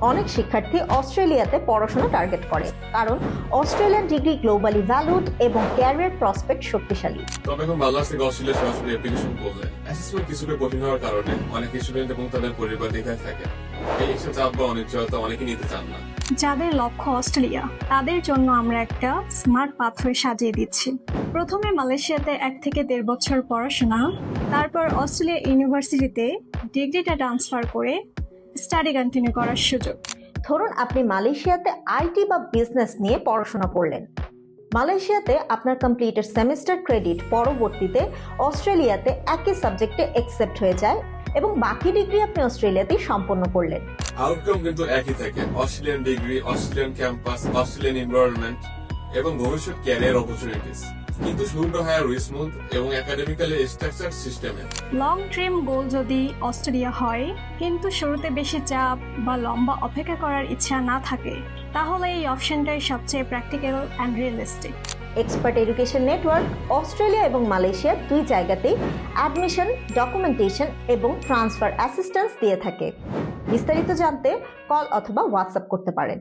অনেক শিক্ষার্থী অস্ট্রেলিয়াতে পড়াশোনা টার্গেট করে, কারণ অস্ট্রেলিয়ান ডিগ্রি গ্লোবালি ভ্যালুড এবং ক্যারিয়ার প্রসপেক্ট শক্তিশালী। তবে এখন বাংলাদেশ থেকে অস্ট্রেলিয়া সরাসরি অ্যাপ্লিকেশন করলে অ্যাসেসমেন্ট কিছুটা কঠিন হওয়ার কারণে অনেক স্টুডেন্ট এবং তাদের পরিবার দ্বিধায় থাকে। এই এক্সট্রা চাপ বা অনিশ্চয়তা অনেকে নিতে চান না। যাদের লক্ষ্য অস্ট্রেলিয়া, তাদের জন্য আমরা একটা স্মার্ট পাথওয়ে সাজিয়ে দিচ্ছি। প্রথমে মালয়েশিয়াতে 1 থেকে 1.5 বছর পড়াশোনা, তারপর অস্ট্রেলিয়া ইউনিভার্সিটিতে ডিগ্রিটা ট্রান্সফার করে স্টাডি কন্টিনিউ করার সুযোগ। ধরুন আপনি মালয়েশিয়াতে আইটি বা বিজনেস নিয়ে পড়াশোনা করলেন। মালয়েশিয়াতে আপনার কমপ্লিটেড সেমিস্টার ক্রেডিট পরবর্তীতে অস্ট্রেলিয়াতে একই সাবজেক্টে অ্যাকসেপ্ট হয়ে যায় এবং বাকি ডিগ্রি আপনি অস্ট্রেলিয়াতেই সম্পন্ন করলেন। আউটকাম কিন্তু একই থাকে, Australian degree, Australian campus, Australian environment এবং ভবিষ্যৎ ক্যারিয়ার অপরচুনিটিস, কিন্তু শুরুটা হয় স্মুথ এবং একাডেমিক্যালি স্ট্রাকচার সিস্টেমে। লং টার্ম গোল যদি অস্ট্রেলিয়া হয়, কিন্তু শুরুতে বেশি চাপ বা লম্বা অপেক্ষা করার ইচ্ছা না থাকে, তাহলে এই অপশনটাই সবচেয়ে practical and realistic. Expert education network Australia এবং মালয়েশিয়া দুই জায়গাতেই অ্যাডমিশন, ডকুমেন্টেশন এবং ট্রান্সফার অ্যাসিস্ট্যান্স দিয়ে থাকে। বিস্তারিত জানতে কল অথবা হোয়াটসঅ্যাপ করতে পারেন।